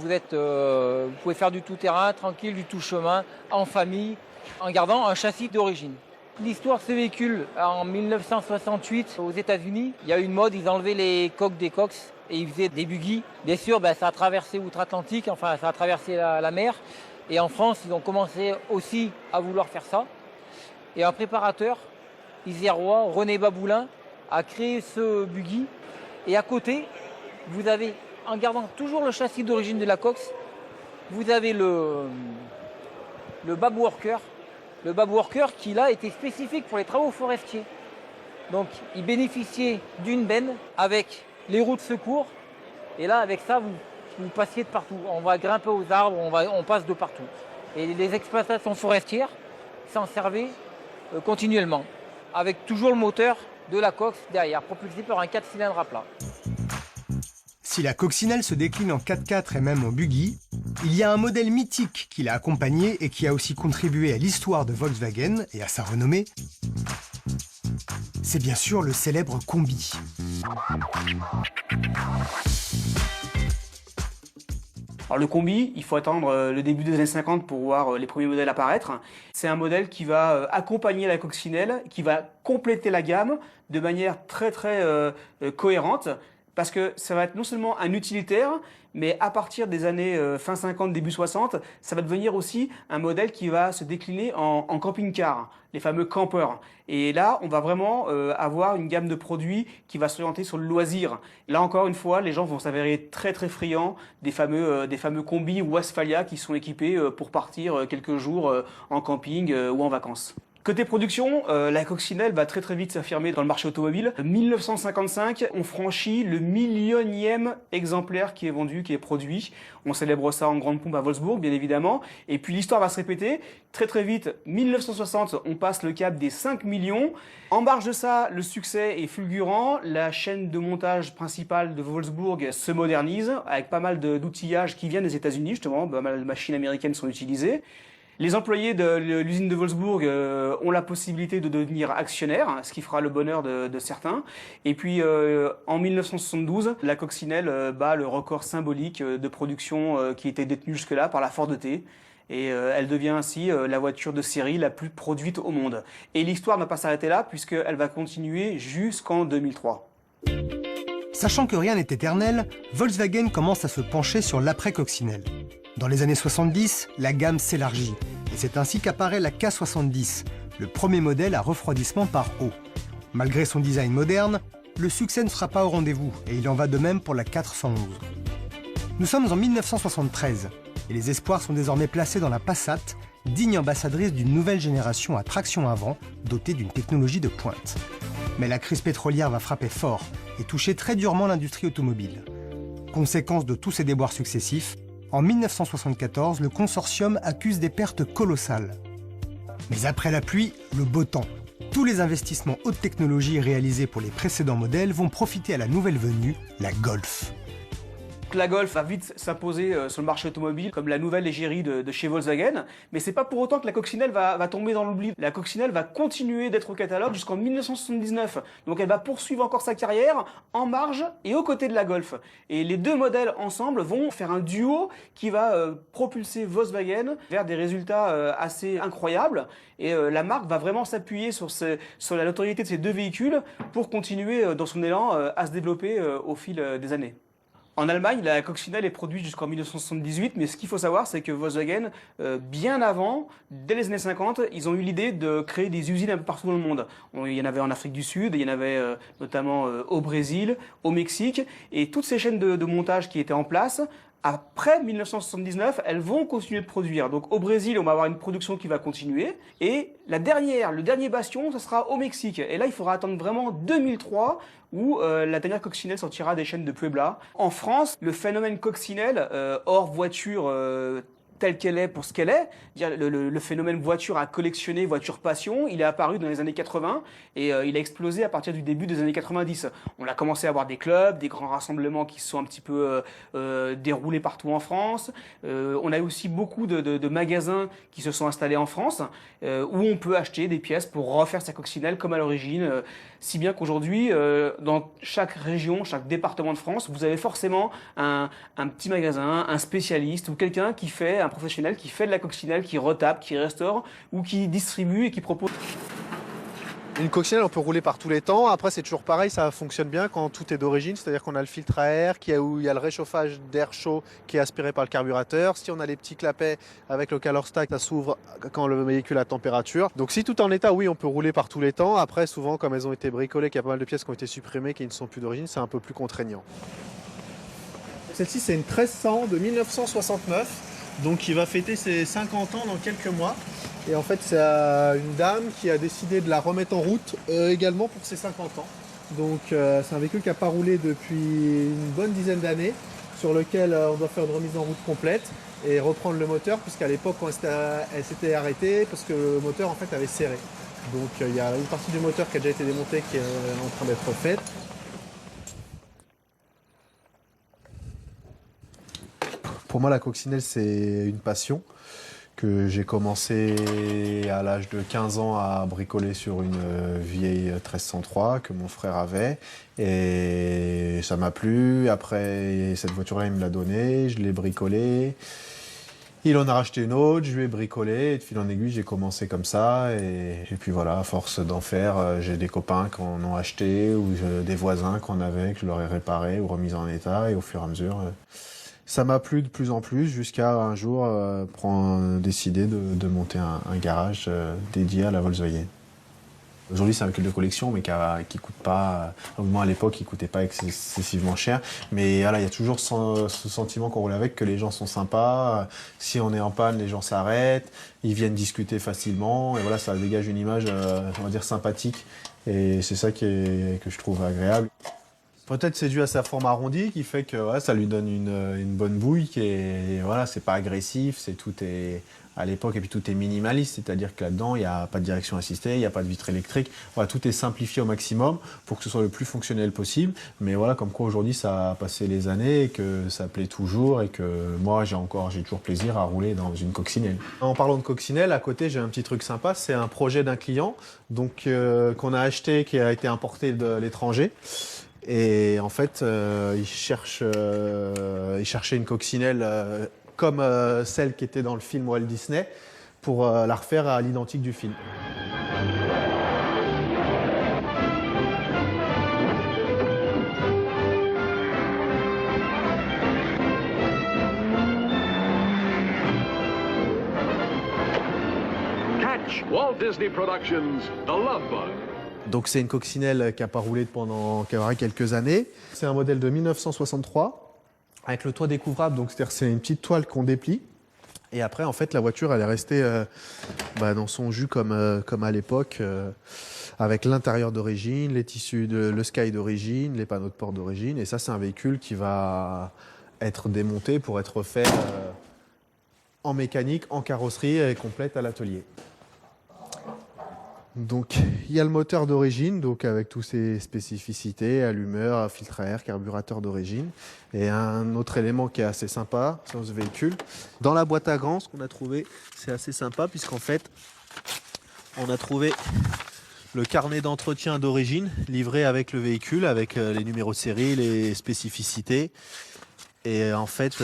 pouvez faire du tout-terrain, tranquille, du tout-chemin, en famille, en gardant un châssis d'origine. L'histoire de ce véhicule, en 1968, aux États-Unis, il y a eu une mode, ils enlevaient les coques des Cox et ils faisaient des buggy. Bien sûr, ça a traversé outre-Atlantique, enfin ça a traversé la mer. Et en France, ils ont commencé aussi à vouloir faire ça. Et un préparateur isérois, René Baboulin, a créé ce buggy. Et à côté, vous avez, en gardant toujours le châssis d'origine de la Cox, vous avez le Babworker. Le Babworker qui là était spécifique pour les travaux forestiers. Donc il bénéficiait d'une benne avec les roues de secours. Et là, avec ça, vous passiez de partout. On va grimper aux arbres, on passe de partout. Et les exploitations forestières s'en servaient continuellement, avec toujours le moteur de la Cox derrière, propulsé par un 4 cylindres à plat. Si la coccinelle se décline en 4x4 et même en buggy, il y a un modèle mythique qui l'a accompagné et qui a aussi contribué à l'histoire de Volkswagen et à sa renommée. C'est bien sûr le célèbre Combi. Alors le Combi, il faut attendre le début des années 50 pour voir les premiers modèles apparaître. C'est un modèle qui va accompagner la coccinelle, qui va compléter la gamme de manière très cohérente, parce que ça va être non seulement un utilitaire, mais à partir des années fin 50, début 60, ça va devenir aussi un modèle qui va se décliner en camping-car, les fameux campeurs. Et là, on va vraiment avoir une gamme de produits qui va s'orienter sur le loisir. Là encore une fois, les gens vont s'avérer très friands des fameux combis ou Westphalia qui sont équipés pour partir quelques jours en camping ou en vacances. Côté production, la coccinelle va très vite s'affirmer dans le marché automobile. 1955, on franchit le 1 000 000e exemplaire qui est vendu, qui est produit. On célèbre ça en grande pompe à Wolfsburg, bien évidemment. Et puis l'histoire va se répéter. Très vite, 1960, on passe le cap des 5 millions. En marge de ça, le succès est fulgurant. La chaîne de montage principale de Wolfsburg se modernise, avec pas mal d'outillages qui viennent des États-Unis, justement. Pas mal de machines américaines sont utilisées. Les employés de l'usine de Wolfsburg ont la possibilité de devenir actionnaires, ce qui fera le bonheur de certains. Et puis en 1972, la coccinelle bat le record symbolique de production qui était détenu jusque-là par la Ford T. Et elle devient ainsi la voiture de série la plus produite au monde. Et l'histoire ne va pas s'arrêter là, puisqu'elle va continuer jusqu'en 2003. Sachant que rien n'est éternel, Volkswagen commence à se pencher sur l'après-coccinelle. Dans les années 70, la gamme s'élargit, et c'est ainsi qu'apparaît la K70, le premier modèle à refroidissement par eau. Malgré son design moderne, le succès ne sera pas au rendez-vous, et il en va de même pour la 411. Nous sommes en 1973, et les espoirs sont désormais placés dans la Passat, digne ambassadrice d'une nouvelle génération à traction avant, dotée d'une technologie de pointe. Mais la crise pétrolière va frapper fort, et toucher très durement l'industrie automobile. Conséquence de tous ces déboires successifs, en 1974, le consortium accuse des pertes colossales. Mais après la pluie, le beau temps. Tous les investissements haute technologie réalisés pour les précédents modèles vont profiter à la nouvelle venue, la Golf. La Golf va vite s'imposer sur le marché automobile comme la nouvelle égérie de chez Volkswagen, mais c'est pas pour autant que la coccinelle va tomber dans l'oubli. La coccinelle va continuer d'être au catalogue jusqu'en 1979, donc elle va poursuivre encore sa carrière en marge et aux côtés de la Golf. Et les deux modèles ensemble vont faire un duo qui va propulser Volkswagen vers des résultats assez incroyables. Et la marque va vraiment s'appuyer sur la notoriété de ces deux véhicules pour continuer dans son élan à se développer au fil des années. En Allemagne, la coccinelle est produite jusqu'en 1978, mais ce qu'il faut savoir, c'est que Volkswagen, bien avant, dès les années 50, ils ont eu l'idée de créer des usines un peu partout dans le monde. Il y en avait en Afrique du Sud, il y en avait notamment au Brésil, au Mexique, et toutes ces chaînes de montage qui étaient en place Après 1979, elles vont continuer de produire. Donc au Brésil, on va avoir une production qui va continuer. Et le dernier bastion, ce sera au Mexique. Et là, il faudra attendre vraiment 2003 où la dernière coccinelle sortira des chaînes de Puebla. En France, le phénomène coccinelle, hors voiture telle qu'elle est pour ce qu'elle est, le phénomène voiture à collectionner, voiture passion, il est apparu dans les années 80 et il a explosé à partir du début des années 90. On a commencé à avoir des clubs, des grands rassemblements qui se sont un petit peu déroulés partout en France. On a aussi beaucoup de magasins qui se sont installés en France où on peut acheter des pièces pour refaire sa coccinelle comme à l'origine. Si bien qu'aujourd'hui, dans chaque région, chaque département de France, vous avez forcément un petit magasin, un spécialiste ou quelqu'un qui fait, un professionnel qui fait de la coccinelle, qui retape, qui restaure ou qui distribue et qui propose. Une coccinelle, on peut rouler par tous les temps. Après, c'est toujours pareil, ça fonctionne bien quand tout est d'origine. C'est-à-dire qu'on a le filtre à air, où il y a le réchauffage d'air chaud qui est aspiré par le carburateur. Si on a les petits clapets avec le calor stack, ça s'ouvre quand le véhicule a température. Donc si tout est en état, oui, on peut rouler par tous les temps. Après, souvent, comme elles ont été bricolées, qu'il y a pas mal de pièces qui ont été supprimées, qui ne sont plus d'origine, c'est un peu plus contraignant. Celle-ci, c'est une 1300 de 1969. Donc qui va fêter ses 50 ans dans quelques mois. Et en fait, c'est une dame qui a décidé de la remettre en route également pour ses 50 ans. Donc c'est un véhicule qui n'a pas roulé depuis une bonne dizaine d'années, sur lequel on doit faire une remise en route complète et reprendre le moteur, puisqu'à l'époque, quand elle s'était arrêtée, parce que le moteur en fait avait serré. Donc il y a une partie du moteur qui a déjà été démontée, qui est en train d'être faite. Pour moi, la coccinelle, c'est une passion que j'ai commencé à l'âge de 15 ans à bricoler sur une vieille 1303 que mon frère avait. Et ça m'a plu. Après, cette voiture-là, il me l'a donnée, je l'ai bricolée. Il en a racheté une autre, je lui ai bricolé. Et de fil en aiguille, j'ai commencé comme ça. Et puis voilà, à force d'en faire, j'ai des copains qui en ont acheté ou des voisins qu'on avait, que je leur ai réparé ou remis en état. Et au fur et à mesure... ça m'a plu de plus en plus jusqu'à un jour décider de monter un garage dédié à la Volkswagen. Aujourd'hui, c'est un véhicule de collection, mais qui coûte pas... Au moins, à l'époque, il coûtait pas excessivement cher. Mais voilà, il y a toujours ce sentiment qu'on roule avec, que les gens sont sympas. Si on est en panne, les gens s'arrêtent. Ils viennent discuter facilement. Et voilà, ça dégage une image, on va dire, sympathique. Et c'est ça que je trouve agréable. Peut-être c'est dû à sa forme arrondie qui fait que ouais, ça lui donne une bonne bouille qui est, voilà, c'est pas agressif, tout est à l'époque et puis tout est minimaliste, c'est-à-dire que là-dedans il n'y a pas de direction assistée, il n'y a pas de vitre électrique, voilà, tout est simplifié au maximum pour que ce soit le plus fonctionnel possible. Mais voilà, comme quoi aujourd'hui ça a passé les années et que ça plaît toujours et que moi j'ai toujours plaisir à rouler dans une coccinelle. En parlant de coccinelle, à côté j'ai un petit truc sympa, c'est un projet d'un client donc qu'on a acheté, qui a été importé de l'étranger. Et en fait, il cherchait une coccinelle comme celle qui était dans le film Walt Disney pour la refaire à l'identique du film. Catch Walt Disney Productions, The Love Bug. Donc c'est une coccinelle qui n'a pas roulé pendant quelques années. C'est un modèle de 1963 avec le toit découvrable, donc c'est une petite toile qu'on déplie. Et après, en fait, la voiture, elle est restée dans son jus comme à l'époque, avec l'intérieur d'origine, les tissus, le sky d'origine, les panneaux de porte d'origine. Et ça, c'est un véhicule qui va être démonté pour être fait en mécanique, en carrosserie et complète à l'atelier. Donc il y a le moteur d'origine, donc avec toutes ses spécificités, allumeur, filtre à air, carburateur d'origine. Et un autre élément qui est assez sympa sur ce véhicule, dans la boîte à gants, ce qu'on a trouvé, c'est assez sympa puisqu'en fait, on a trouvé le carnet d'entretien d'origine livré avec le véhicule, avec les numéros de série, les spécificités. Et en fait,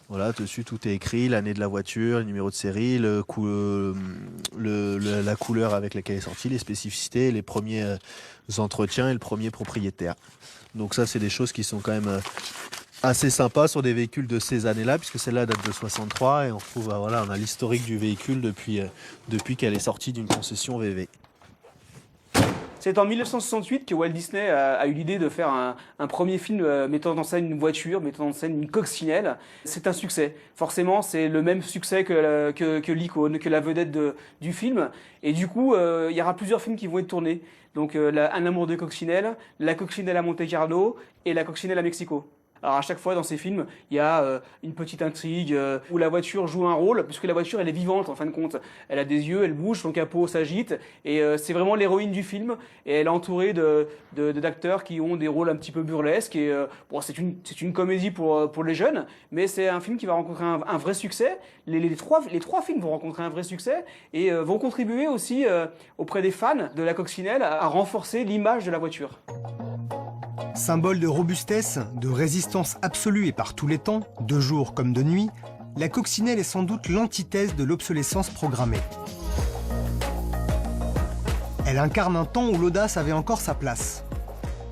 voilà, dessus tout est écrit, l'année de la voiture, le numéro de série, la couleur avec laquelle elle est sortie, les spécificités, les premiers entretiens et le premier propriétaire. Donc ça, c'est des choses qui sont quand même assez sympas sur des véhicules de ces années-là, puisque celle-là date de 63 et on retrouve, voilà, on a l'historique du véhicule depuis qu'elle est sortie d'une concession VV. C'est en 1968 que Walt Disney a eu l'idée de faire un premier film mettant en scène une voiture, mettant en scène une coccinelle. C'est un succès. Forcément, c'est le même succès que l'icône, que la vedette du film. Et du coup, il y aura plusieurs films qui vont être tournés. Donc, Un amour de coccinelle, La coccinelle à Monte-Carlo et La coccinelle à Mexico. Alors à chaque fois dans ces films, il y a une petite intrigue où la voiture joue un rôle, puisque la voiture elle est vivante en fin de compte. Elle a des yeux, elle bouge, son capot s'agite, et c'est vraiment l'héroïne du film. Et elle est entourée d'acteurs qui ont des rôles un petit peu burlesques. Et bon, c'est une comédie pour les jeunes, mais c'est un film qui va rencontrer un vrai succès. Les trois films vont rencontrer un vrai succès et vont contribuer aussi auprès des fans de la coccinelle à renforcer l'image de la voiture. Symbole de robustesse, de résistance absolue et par tous les temps, de jour comme de nuit, la coccinelle est sans doute l'antithèse de l'obsolescence programmée. Elle incarne un temps où l'audace avait encore sa place.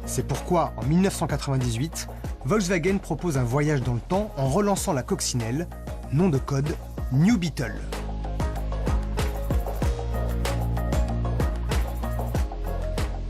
C'est pourquoi, en 1998, Volkswagen propose un voyage dans le temps en relançant la coccinelle, nom de code New Beetle.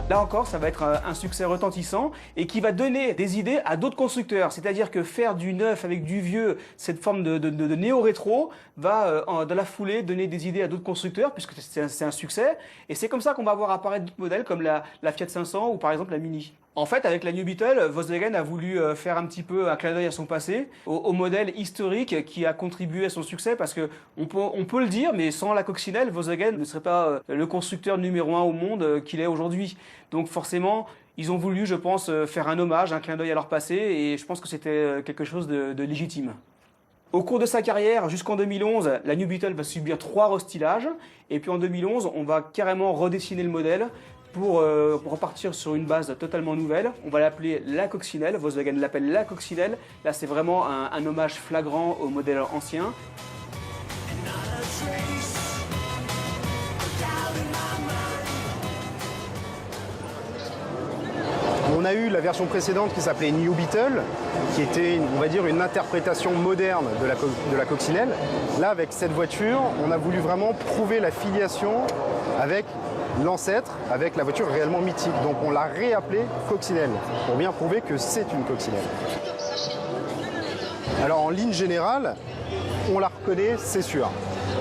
Là encore, ça va être un succès retentissant et qui va donner des idées à d'autres constructeurs. C'est-à-dire que faire du neuf avec du vieux, cette forme de néo-rétro, va dans la foulée donner des idées à d'autres constructeurs puisque c'est un succès. Et c'est comme ça qu'on va voir apparaître d'autres modèles comme la Fiat 500 ou par exemple la Mini. En fait, avec la New Beetle, Volkswagen a voulu faire un petit peu un clin d'œil à son passé, au modèle historique qui a contribué à son succès, parce que on peut le dire, mais sans la coccinelle, Volkswagen ne serait pas le constructeur numéro 1 au monde qu'il est aujourd'hui. Donc forcément, ils ont voulu, je pense, faire un hommage, un clin d'œil à leur passé, et je pense que c'était quelque chose de légitime. Au cours de sa carrière, jusqu'en 2011, la New Beetle va subir 3 restylages, et puis en 2011, on va carrément redessiner le modèle, pour repartir sur une base totalement nouvelle. On va l'appeler la coccinelle, Volkswagen l'appelle la coccinelle. Là, c'est vraiment un hommage flagrant au modèle ancien. On a eu la version précédente qui s'appelait New Beetle, qui était, on va dire, une interprétation moderne de la coccinelle. Là, avec cette voiture, on a voulu vraiment prouver la filiation avec l'ancêtre, avec la voiture réellement mythique. Donc on l'a réappelée coccinelle, pour bien prouver que c'est une coccinelle. Alors en ligne générale, on la reconnaît, c'est sûr.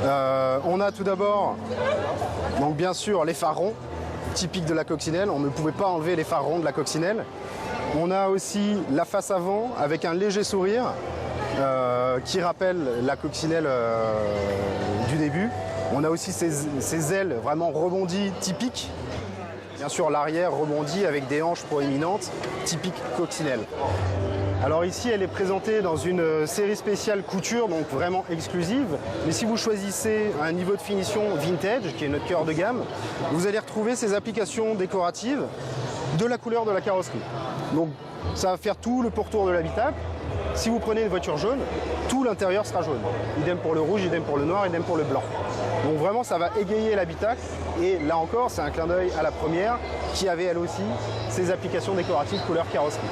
On a tout d'abord, donc bien sûr, les phares ronds, typiques de la coccinelle. On ne pouvait pas enlever les phares ronds de la coccinelle. On a aussi la face avant avec un léger sourire qui rappelle la coccinelle du début. On a aussi ces ailes vraiment rebondies typiques. Bien sûr, l'arrière rebondit avec des hanches proéminentes, typiques coccinelle. Alors ici, elle est présentée dans une série spéciale couture, donc vraiment exclusive. Mais si vous choisissez un niveau de finition vintage, qui est notre cœur de gamme, vous allez retrouver ces applications décoratives de la couleur de la carrosserie. Donc ça va faire tout le pourtour de l'habitacle. Si vous prenez une voiture jaune, tout l'intérieur sera jaune. Idem pour le rouge, idem pour le noir, idem pour le blanc. Donc vraiment, ça va égayer l'habitacle. Et là encore, c'est un clin d'œil à la première, qui avait elle aussi ses applications décoratives couleur carrosserie.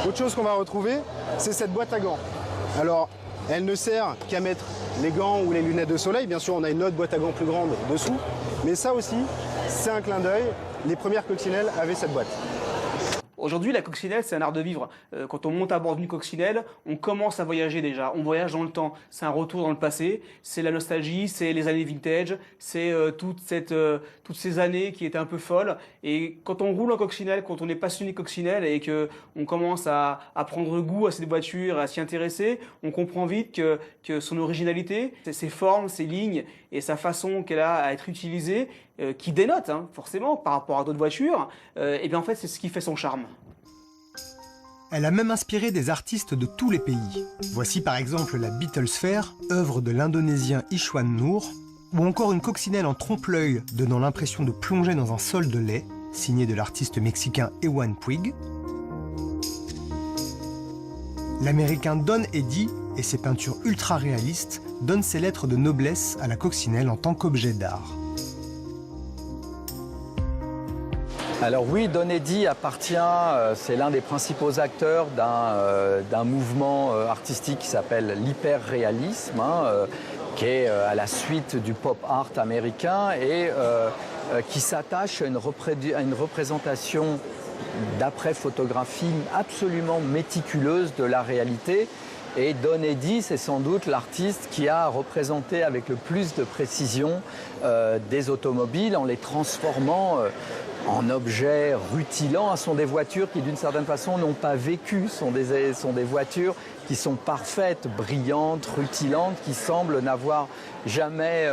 Autre chose qu'on va retrouver, c'est cette boîte à gants. Alors, elle ne sert qu'à mettre les gants ou les lunettes de soleil. Bien sûr, on a une autre boîte à gants plus grande dessous. Mais ça aussi, c'est un clin d'œil. Les premières coccinelles avaient cette boîte. Aujourd'hui, la coccinelle, c'est un art de vivre. Quand on monte à bord d'une coccinelle, on commence à voyager déjà. On voyage dans le temps. C'est un retour dans le passé. C'est la nostalgie, c'est les années vintage, c'est toutes ces années qui étaient un peu folles. Et quand on roule en coccinelle, quand on est passionné de coccinelle et qu'on commence à prendre goût à cette voiture, à s'y intéresser, on comprend vite que son originalité, ses formes, ses lignes et sa façon qu'elle a à être utilisée, qui dénote forcément par rapport à d'autres voitures, et bien en fait c'est ce qui fait son charme. Elle a même inspiré des artistes de tous les pays. Voici par exemple la Beetlesphere, œuvre de l'Indonésien Ishwan Noor, ou encore une coccinelle en trompe-l'œil donnant l'impression de plonger dans un sol de lait, signée de l'artiste mexicain Ewan Puig. L'américain Don Eddy et ses peintures ultra réalistes donnent ses lettres de noblesse à la coccinelle en tant qu'objet d'art. Alors oui, Don Eddy appartient, c'est l'un des principaux acteurs d'un mouvement artistique qui s'appelle l'hyperréalisme, qui est à la suite du pop art américain. Et qui s'attache à une représentation d'après photographie absolument méticuleuse de la réalité. Et Don Eddy, c'est sans doute l'artiste qui a représenté avec le plus de précision des automobiles en les transformant en objets rutilants. Ce sont des voitures qui, d'une certaine façon, n'ont pas vécu. Ce sont des voitures qui sont parfaites, brillantes, rutilantes, qui semblent n'avoir jamais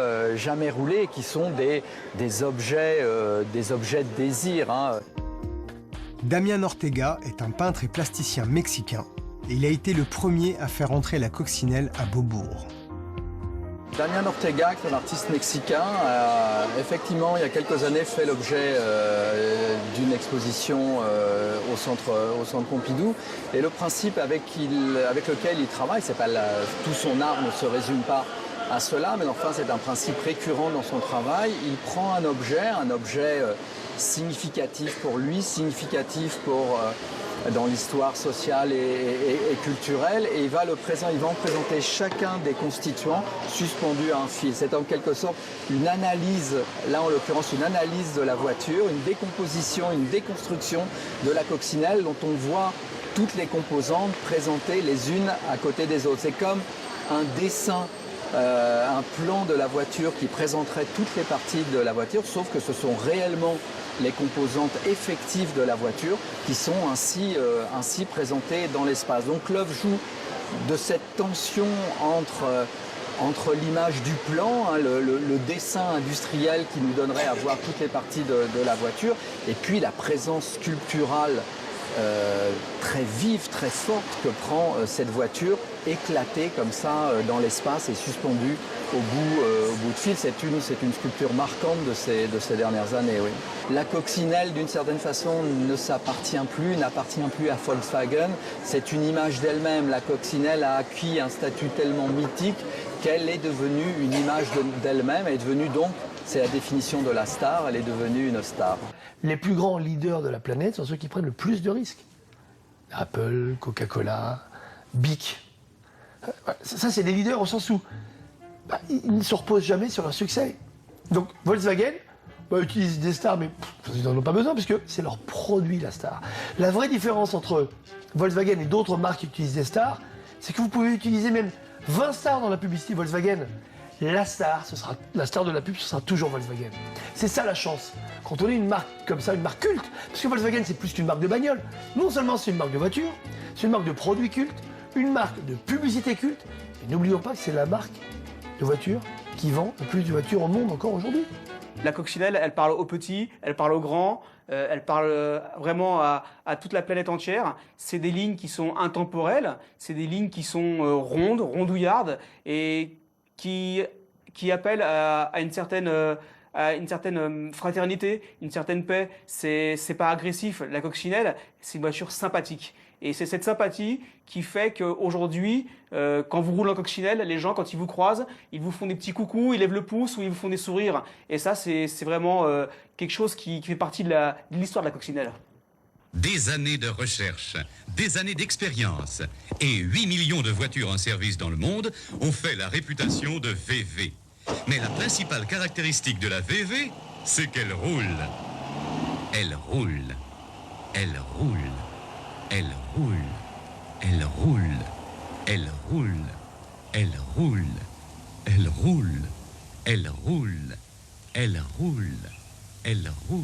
roulé et qui sont des objets de désir. Damián Ortega est un peintre et plasticien mexicain et il a été le premier à faire entrer la coccinelle à Beaubourg. Damián Ortega, qui est un artiste mexicain, a effectivement, il y a quelques années, fait l'objet d'une exposition au centre Pompidou. Et le principe avec lequel il travaille, tout son art ne se résume pas à cela, mais enfin c'est un principe récurrent dans son travail. Il prend un objet significatif pour lui, significatif dans l'histoire sociale et culturelle, et il va en présenter chacun des constituants suspendu à un fil. C'est en quelque sorte une analyse, là en l'occurrence une analyse de la voiture, une décomposition, une déconstruction de la coccinelle dont on voit toutes les composantes présentées les unes à côté des autres. C'est comme un dessin, un plan de la voiture qui présenterait toutes les parties de la voiture, sauf que ce sont réellement les composantes effectives de la voiture qui sont ainsi présentées dans l'espace. Donc l'œuvre joue de cette tension entre l'image du plan, le dessin industriel qui nous donnerait à voir toutes les parties de la voiture, et puis la présence sculpturale très vive, très forte que prend cette voiture, éclatée comme ça dans l'espace et suspendue au bout de fil. C'est une sculpture marquante de ces dernières années, oui. La coccinelle, d'une certaine façon, n'appartient plus à Volkswagen. C'est une image d'elle-même. La coccinelle a acquis un statut tellement mythique qu'elle est devenue une image d'elle-même. Elle est devenue donc, c'est la définition de la star, elle est devenue une star. Les plus grands leaders de la planète sont ceux qui prennent le plus de risques. Apple, Coca-Cola, Bic. Ça, c'est des leaders au sens où ils ne se reposent jamais sur leur succès. Donc Volkswagen utilise des stars, mais ils n'en ont pas besoin, parce que c'est leur produit, la star. La vraie différence entre Volkswagen et d'autres marques qui utilisent des stars, c'est que vous pouvez utiliser même 20 stars dans la publicité Volkswagen. La star de la pub, ce sera toujours Volkswagen. C'est ça la chance. Quand on est une marque comme ça, une marque culte, parce que Volkswagen, c'est plus qu'une marque de bagnole. Non seulement c'est une marque de voiture, c'est une marque de produits cultes, une marque de publicité culte, et n'oublions pas que c'est la marque de voiture qui vend le plus de voitures au monde encore aujourd'hui. La coccinelle, elle parle aux petits, elle parle aux grands, elle parle vraiment à toute la planète entière. C'est des lignes qui sont intemporelles, c'est des lignes qui sont rondes, rondouillardes, et qui appellent à une certaine fraternité, une certaine paix. C'est pas agressif. La coccinelle, c'est une voiture sympathique. Et c'est cette sympathie qui fait qu'aujourd'hui, quand vous roulez en coccinelle, les gens, quand ils vous croisent, ils vous font des petits coucous, ils lèvent le pouce ou ils vous font des sourires. Et ça, c'est vraiment quelque chose qui fait partie de l'histoire de la coccinelle. Des années de recherche, des années d'expérience et 8 millions de voitures en service dans le monde ont fait la réputation de VV. Mais la principale caractéristique de la VV, c'est qu'elle roule. Elle roule. Elle roule. Elle roule. Elle roule. Elle roule. Elle roule. Elle roule. Elle roule. Elle roule. Elle roule.